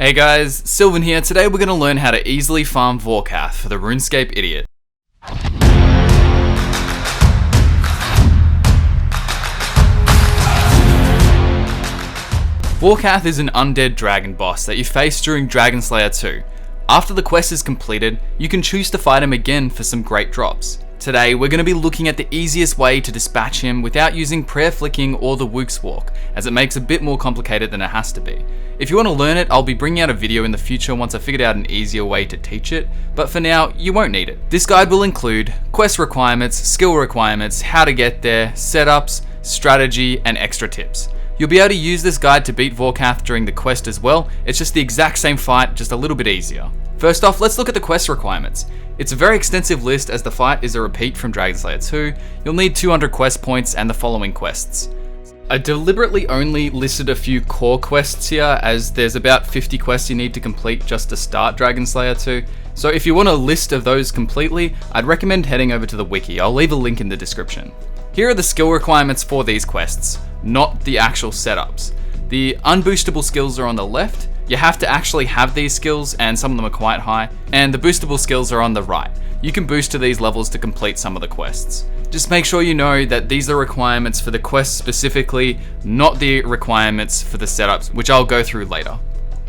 Hey guys, Sylvan here. Today we're going to learn how to easily farm Vorkath for the RuneScape idiot. Vorkath is an undead dragon boss that you face during Dragon Slayer 2. After the quest is completed, you can choose to fight him again for some great drops. Today, we're going to be looking at the easiest way to dispatch him without using prayer flicking or the Wook's Walk, as it makes it a bit more complicated than it has to be. If you want to learn it, I'll be bringing out a video in the future once I figured out an easier way to teach it, but for now, you won't need it. This guide will include quest requirements, skill requirements, how to get there, setups, strategy, and extra tips. You'll be able to use this guide to beat Vorkath during the quest as well. It's just the exact same fight, just a little bit easier. First off, let's look at the quest requirements. It's a very extensive list as the fight is a repeat from Dragon Slayer 2. You'll need 200 quest points and the following quests. I deliberately only listed a few core quests here, as there's about 50 quests you need to complete just to start Dragon Slayer 2. So if you want a list of those completely, I'd recommend heading over to the wiki. I'll leave a link in the description. Here are the skill requirements for these quests, not the actual setups. The unboostable skills are on the left. You have to actually have these skills, and some of them are quite high, and the boostable skills are on the right. You can boost to these levels to complete some of the quests. Just make sure you know that these are requirements for the quests specifically, not the requirements for the setups, which I'll go through later.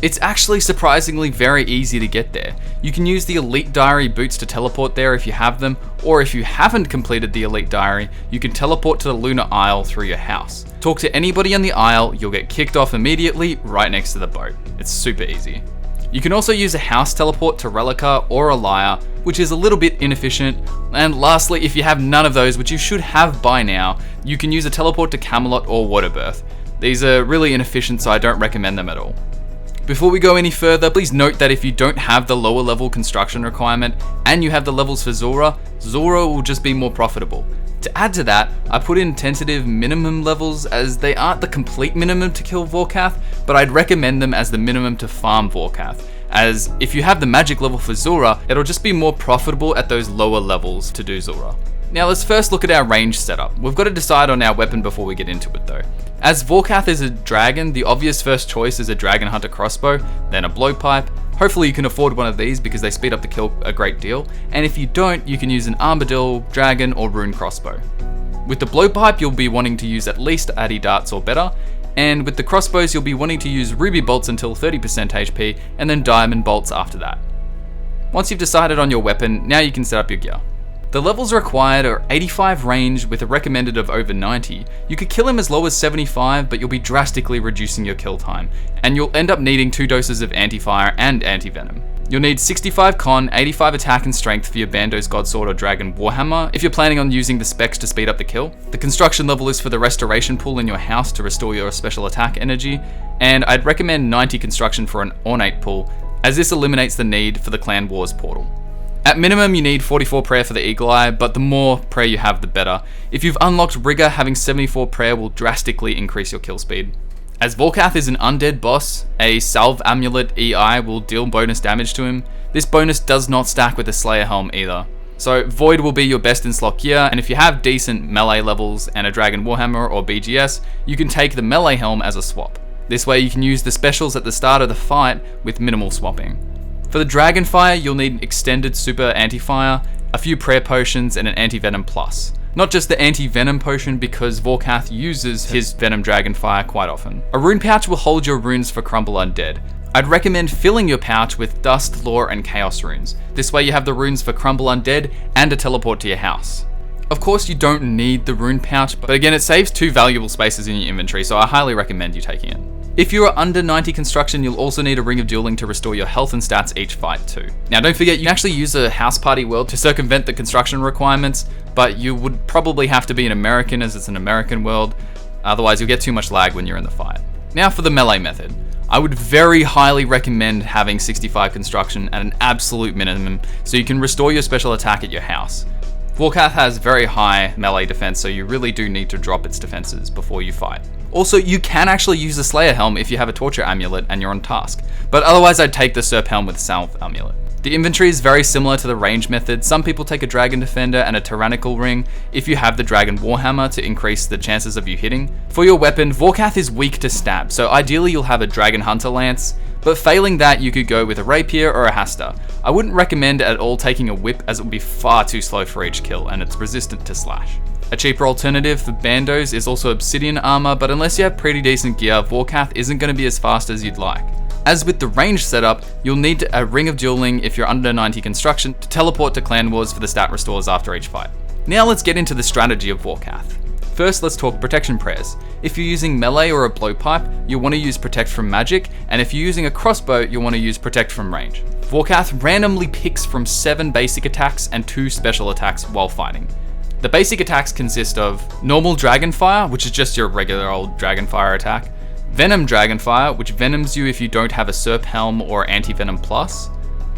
It's actually surprisingly very easy to get there. You can use the Elite Diary boots to teleport there if you have them, or if you haven't completed the Elite Diary, you can teleport to the Lunar Isle through your house. Talk to anybody on the Isle, you'll get kicked off immediately right next to the boat. It's super easy. You can also use a house teleport to Relica or Elia, which is a little bit inefficient. And lastly, if you have none of those, which you should have by now, you can use a teleport to Camelot or Waterbirth. These are really inefficient, so I don't recommend them at all. Before we go any further, please note that if you don't have the lower level construction requirement and you have the levels for Zulrah, Zulrah will just be more profitable. To add to that, I put in tentative minimum levels, as they aren't the complete minimum to kill Vorkath, but I'd recommend them as the minimum to farm Vorkath, as if you have the magic level for Zulrah, it'll just be more profitable at those lower levels to do Zulrah. Now let's first look at our range setup. We've got to decide on our weapon before we get into it though. As Vorkath is a dragon, the obvious first choice is a Dragon Hunter crossbow, then a blowpipe. Hopefully you can afford one of these because they speed up the kill a great deal, and if you don't, you can use an Armadillo, Dragon, or Rune crossbow. With the blowpipe, you'll be wanting to use at least Addy darts or better, and with the crossbows, you'll be wanting to use Ruby bolts until 30% HP, and then Diamond bolts after that. Once you've decided on your weapon, now you can set up your gear. The levels required are 85 range with a recommended of over 90. You could kill him as low as 75, but you'll be drastically reducing your kill time, and you'll end up needing 2 doses of anti-fire and anti-venom. You'll need 65 con, 85 attack and strength for your Bando's Godsword or Dragon Warhammer if you're planning on using the specs to speed up the kill. The construction level is for the restoration pool in your house to restore your special attack energy, and I'd recommend 90 construction for an ornate pool, as this eliminates the need for the Clan Wars portal. At minimum, you need 44 prayer for the Eagle Eye, but the more prayer you have, the better. If you've unlocked Rigor, having 74 prayer will drastically increase your kill speed. As Vorkath is an undead boss, a Salve Amulet EI will deal bonus damage to him. This bonus does not stack with the Slayer Helm either. So Void will be your best in slot gear, and if you have decent melee levels and a Dragon Warhammer or BGS, you can take the melee helm as a swap. This way you can use the specials at the start of the fight with minimal swapping. For the Dragonfire, you'll need extended super anti-fire, a few prayer potions, and an anti-venom plus. Not just the anti-venom potion, because Vorkath uses his venom Dragonfire quite often. A rune pouch will hold your runes for Crumble Undead. I'd recommend filling your pouch with Dust, Lore, and Chaos runes. This way you have the runes for Crumble Undead and a teleport to your house. Of course you don't need the rune pouch, but again it saves 2 valuable spaces in your inventory, so I highly recommend you taking it. If you are under 90 construction, you'll also need a Ring of Dueling to restore your health and stats each fight too. Now don't forget, you can actually use a House Party world to circumvent the construction requirements, but you would probably have to be an American as it's an American world, otherwise you'll get too much lag when you're in the fight. Now for the melee method. I would very highly recommend having 65 construction at an absolute minimum so you can restore your special attack at your house. Vorkath has very high melee defense, so you really do need to drop its defenses before you fight. Also, you can actually use the Slayer Helm if you have a Torture Amulet and you're on task, but otherwise I'd take the Serp Helm with Salve Amulet. The inventory is very similar to the range method. Some people take a Dragon Defender and a Tyrannical Ring if you have the Dragon Warhammer to increase the chances of you hitting. For your weapon, Vorkath is weak to stab, so ideally you'll have a Dragon Hunter Lance, but failing that you could go with a Rapier or a Hasta. I wouldn't recommend at all taking a Whip as it would be far too slow for each kill and it's resistant to slash. A cheaper alternative for Bandos is also Obsidian Armor, but unless you have pretty decent gear, Vorkath isn't going to be as fast as you'd like. As with the range setup, you'll need a Ring of Dueling if you're under 90 construction to teleport to Clan Wars for the stat restores after each fight. Now let's get into the strategy of Vorkath. First, let's talk protection prayers. If you're using melee or a blowpipe, you'll want to use protect from magic, and if you're using a crossbow, you'll want to use protect from range. Vorkath randomly picks from 7 basic attacks and 2 special attacks while fighting. The basic attacks consist of normal Dragonfire, which is just your regular old Dragonfire attack, Venom Dragonfire, which venoms you if you don't have a Serp Helm or Anti-Venom Plus,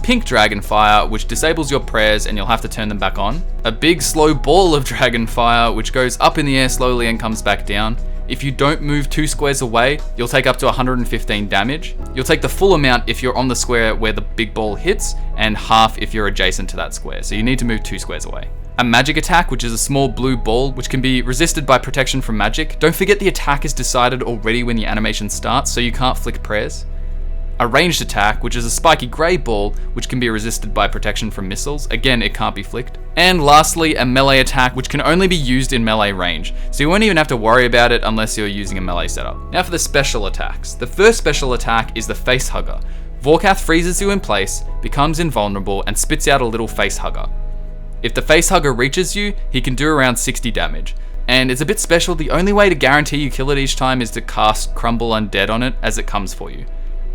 Pink Dragonfire, which disables your prayers and you'll have to turn them back on, a big slow ball of Dragonfire, which goes up in the air slowly and comes back down. If you don't move 2 squares away, you'll take up to 115 damage. You'll take the full amount if you're on the square where the big ball hits, and half if you're adjacent to that square, so you need to move 2 squares away. A magic attack, which is a small blue ball, which can be resisted by protection from magic. Don't forget the attack is decided already when the animation starts, so you can't flick prayers. A ranged attack, which is a spiky grey ball, which can be resisted by protection from missiles. Again, it can't be flicked. And lastly, a melee attack, which can only be used in melee range, so you won't even have to worry about it unless you're using a melee setup. Now for the special attacks. The first special attack is the Face Hugger. Vorkath freezes you in place, becomes invulnerable, and spits out a little face hugger. If the Face Hugger reaches you, he can do around 60 damage. And it's a bit special, the only way to guarantee you kill it each time is to cast Crumble Undead on it as it comes for you.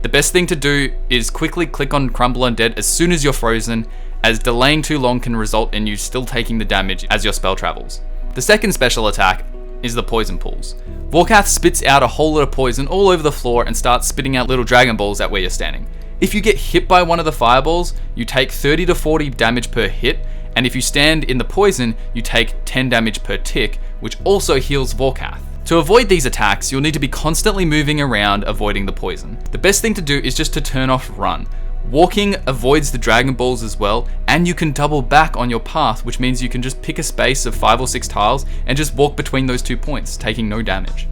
The best thing to do is quickly click on Crumble Undead as soon as you're frozen, as delaying too long can result in you still taking the damage as your spell travels. The second special attack is the Poison Pools. Vorkath spits out a whole lot of poison all over the floor and starts spitting out little Dragon Balls at where you're standing. If you get hit by one of the fireballs, you take 30 to 40 damage per hit, and if you stand in the poison, you take 10 damage per tick, which also heals Vorkath. To avoid these attacks, you'll need to be constantly moving around avoiding the poison. The best thing to do is just to turn off run. Walking avoids the Dragon Balls as well, and you can double back on your path, which means you can just pick a space of 5 or 6 tiles and just walk between those 2 points, taking no damage.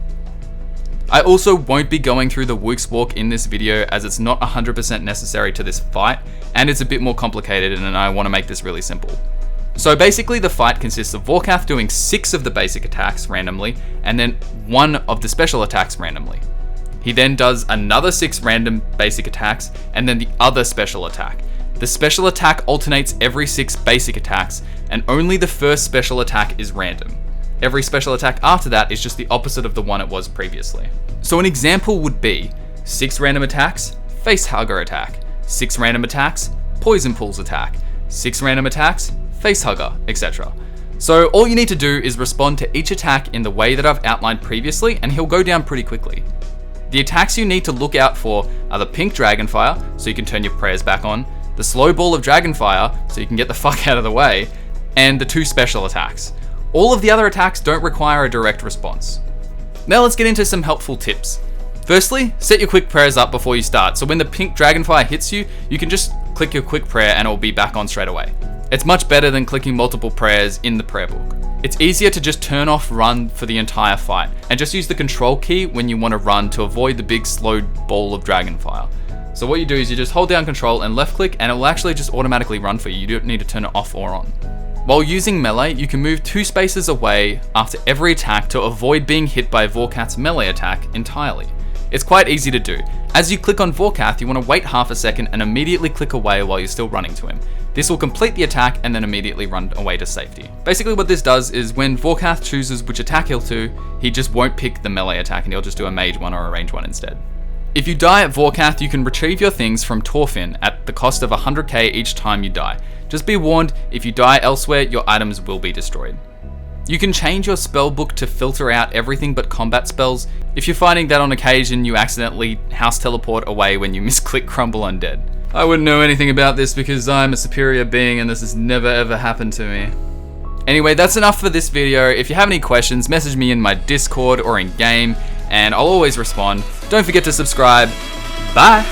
I also won't be going through the Wook's Walk in this video as it's not 100% necessary to this fight, and it's a bit more complicated and I want to make this really simple. So basically the fight consists of Vorkath doing 6 of the basic attacks randomly, and then 1 of the special attacks randomly. He then does another 6 random basic attacks, and then the other special attack. The special attack alternates every 6 basic attacks, and only the first special attack is random. Every special attack after that is just the opposite of the one it was previously. So an example would be 6 random attacks, Face Hugger attack, 6 random attacks, Poison Pools attack, 6 random attacks, Face Hugger, etc. So all you need to do is respond to each attack in the way that I've outlined previously, and he'll go down pretty quickly. The attacks you need to look out for are the Pink Dragonfire, so you can turn your prayers back on, the Slow Ball of Dragonfire, so you can get the fuck out of the way, and the 2 special attacks. All of the other attacks don't require a direct response. Now let's get into some helpful tips. Firstly, set your quick prayers up before you start, so when the Pink Dragonfire hits you, you can just click your quick prayer and it will be back on straight away. It's much better than clicking multiple prayers in the prayer book. It's easier to just turn off run for the entire fight, and just use the control key when you want to run to avoid the big slow ball of Dragonfire. So what you do is you just hold down control and left click and it will actually just automatically run for you. You don't need to turn it off or on. While using melee, you can move 2 spaces away after every attack to avoid being hit by Vorkath's melee attack entirely. It's quite easy to do. As you click on Vorkath, you want to wait half a second and immediately click away while you're still running to him. This will complete the attack and then immediately run away to safety. Basically what this does is when Vorkath chooses which attack he'll do, he just won't pick the melee attack and he'll just do a mage one or a range one instead. If you die at Vorkath, you can retrieve your things from Torfin at the cost of 100k each time you die. Just be warned, if you die elsewhere, your items will be destroyed. You can change your spellbook to filter out everything but combat spells if you're finding that on occasion you accidentally house teleport away when you misclick Crumble Undead. I wouldn't know anything about this because I'm a superior being and this has never ever happened to me. Anyway, that's enough for this video. If you have any questions, message me in my Discord or in game and I'll always respond. Don't forget to subscribe. Bye!